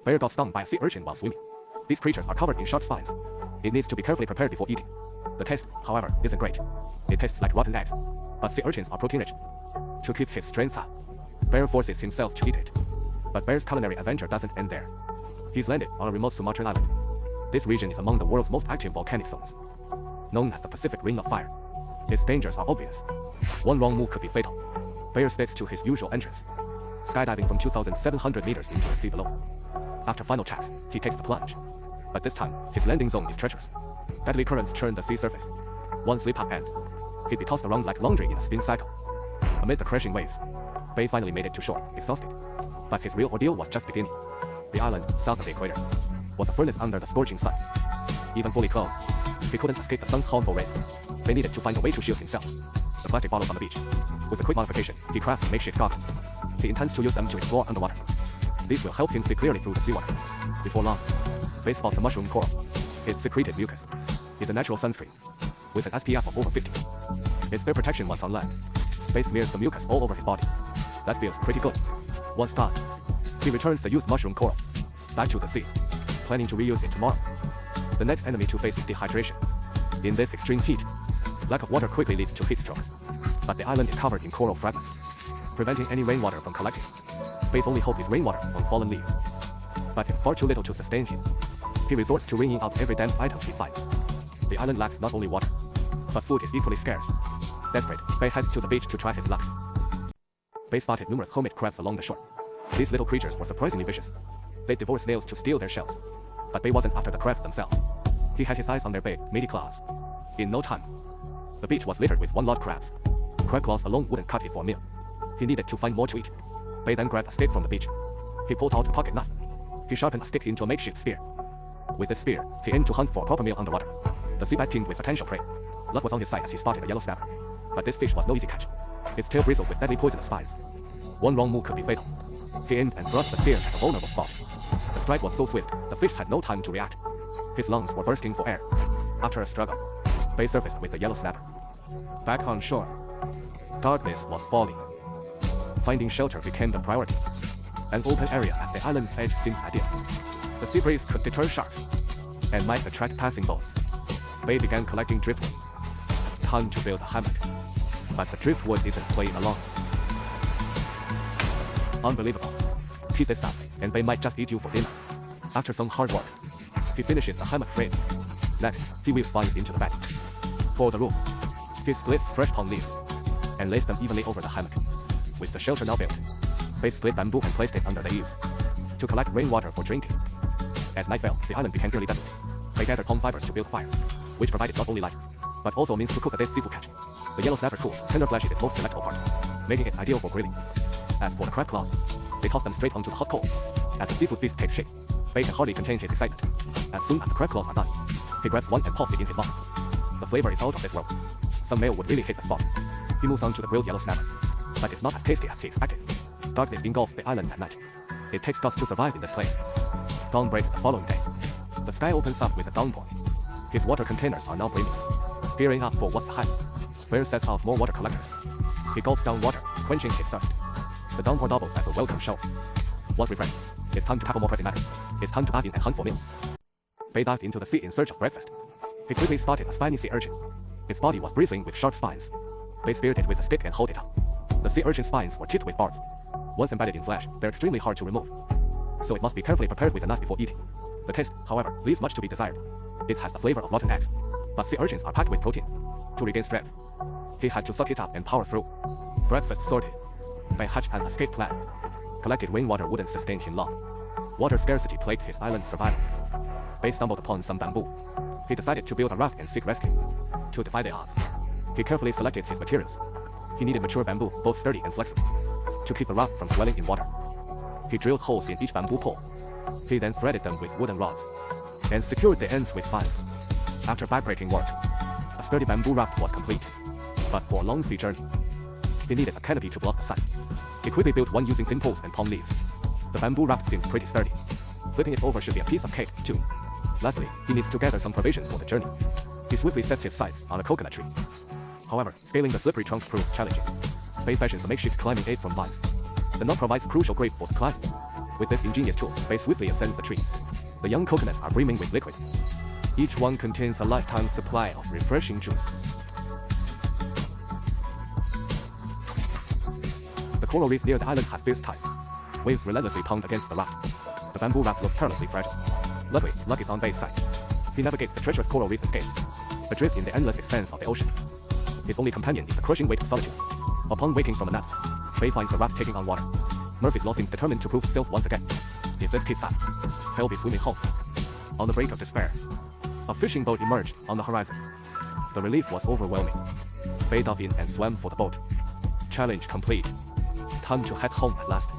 Bear got stung by a sea urchin while swimming. These creatures are covered in sharp spines. It needs to be carefully prepared before eating. The taste, however, isn't great. It tastes like rotten eggs. But sea urchins are protein-rich. To keep his strength up, Bear forces himself to eat it. But Bear's culinary adventure doesn't end there. He's landed on a remote Sumatran island. This region is among the world's most active volcanic zones, known as the Pacific Ring of Fire. Its dangers are obvious. One wrong move could be fatal. Bear sticks to his usual entrance, skydiving from 2,700 meters into the sea below. After final checks, he takes the plunge. But this time, his landing zone is treacherous. Deadly currents churn the sea surface. One slip-up and he'd be tossed around like laundry in a spin cycle. Amid the crashing waves, Bay finally made it to shore, exhausted. But his real ordeal was just beginning. The island, south of the equator, was a furnace under the scorching sun. Even fully clothed, he couldn't escape the sun's harmful rays. They needed to find a way to shield himself. The plastic bottles on the beach. With a quick modification, he crafts makeshift goggles. He intends to use them to explore underwater. These will help him see clearly through the seawater. Before long, Bay spots a mushroom coral. Its secreted mucus is a natural sunscreen, with an SPF of over 50. It's fair protection once on land. Bay smears the mucus all over his body. That feels pretty good. Once done, he returns the used mushroom coral back to the sea, planning to reuse it tomorrow. The next enemy to face is dehydration. In this extreme heat, lack of water quickly leads to heat stroke. But the island is covered in coral fragments, preventing any rainwater from collecting. Bay's only hope is rainwater on fallen leaves. But it's far too little to sustain him. He resorts to wringing out every damp item he finds. The island lacks not only water, but food is equally scarce. Desperate, Bay heads to the beach to try his luck. Bay spotted numerous hermit crabs along the shore. These little creatures were surprisingly vicious. They devoured snails to steal their shells. But Bay wasn't after the crabs themselves. He had his eyes on their big, meaty claws. In no time, the beach was littered with one-lot crabs. Crab claws alone wouldn't cut it for a meal. He needed to find more to eat. Bay then grabbed a stick from the beach. He pulled out a pocket knife. He sharpened a stick into a makeshift spear. With this spear, he aimed to hunt for a proper meal underwater. The sea bat teemed with potential prey. Luck was on his side as he spotted a yellow snapper. But this fish was no easy catch. Its tail bristled with deadly poisonous spines. One wrong move could be fatal. He aimed and thrust the spear at a vulnerable spot. The strike was so swift, the fish had no time to react. His lungs were bursting for air. After a struggle, Bay surfaced with the yellow snapper. Back on shore, darkness was falling. Finding shelter became the priority. An open area at the island's edge seemed ideal. The sea breeze could deter sharks and might attract passing boats. Bay began collecting driftwood. Time to build a hammock. But the driftwood isn't playing along. Unbelievable. Keep this up, and Bay might just eat you for dinner. After some hard work, he finishes the hammock frame. Next, he weaves vines into the bed. For the roof, he splits fresh palm leaves and lays them evenly over the hammock. With the shelter now built, Bay split bamboo and placed it under the eaves to collect rainwater for drinking. As night fell, the island became nearly desolate. Bay gathered palm fibers to build fire, which provided not only light, but also means to cook a dead seafood catch. The yellow snapper's cool, tender flesh is its most delectable part, making it ideal for grilling. As for the crab claws, they toss them straight onto the hot coal. As the seafood feast takes shape, Bay can hardly contain his excitement. As soon as the crab claws are done, he grabs one and pops it in his mouth. The flavor is out of this world. Some male would really hit the spot. He moves on to the grilled yellow snapper, but it's not as tasty as he expected. Darkness engulfs the island at night. It takes guts to survive in this place. Dawn breaks the following day. The sky opens up with a downpour. His water containers are now brimming. Gearing up for what's ahead, Bear sets out more water collectors. He gulps down water, quenching his thirst. The downpour doubles as a welcome shower. Once refreshed, it's time to tackle more pressing matters. It's time to dive in and hunt for meal. Bay dived into the sea in search of breakfast. He quickly spotted a spiny sea urchin. Its body was bristling with sharp spines. Bay speared it with a stick and hauled it up. The sea urchin's spines were tipped with barbs. Once embedded in flesh, they're extremely hard to remove. So it must be carefully prepared with a knife before eating. The taste, however, leaves much to be desired. It has the flavor of rotten eggs. But sea urchins are packed with protein. To regain strength, he had to suck it up and power through. Breakfast sorted, Bay hatched an escape plan. Collected rainwater wouldn't sustain him long. Water scarcity plagued his island's survival. Bay stumbled upon some bamboo. He decided to build a raft and seek rescue. To defy the odds, he carefully selected his materials. He needed mature bamboo, both sturdy and flexible, to keep the raft from swelling in water. He drilled holes in each bamboo pole. He then threaded them with wooden rods and secured the ends with vines. After backbreaking work, a sturdy bamboo raft was complete. But for a long sea journey, he needed a canopy to block the sun. He quickly built one using thin poles and palm leaves. The bamboo raft seems pretty sturdy. Flipping it over should be a piece of cake, too. Lastly, he needs to gather some provisions for the journey. He swiftly sets his sights on a coconut tree. However, scaling the slippery trunk proves challenging. Bay fashions a makeshift climbing aid from vines. The knot provides crucial grip for the climb. With this ingenious tool, Bei swiftly ascends the tree. The young coconuts are brimming with liquid. Each one contains a lifetime supply of refreshing juice. The coral reef near the island has fierce tides. Waves relentlessly pound against the raft. The bamboo raft looks perilously fragile. Luckily, luck is on Bei's side. He navigates the treacherous coral reef unscathed, adrift in the endless expanse of the ocean. His only companion is the crushing weight of solitude. Upon waking from a nap, Bei finds the raft taking on water. Murphy's Law seems determined to prove itself once again. If this keeps up, he'll be swimming home. On the brink of despair, a fishing boat emerged on the horizon. The relief was overwhelming. Bei dove in and swam for the boat. Challenge complete. Time to head home at last.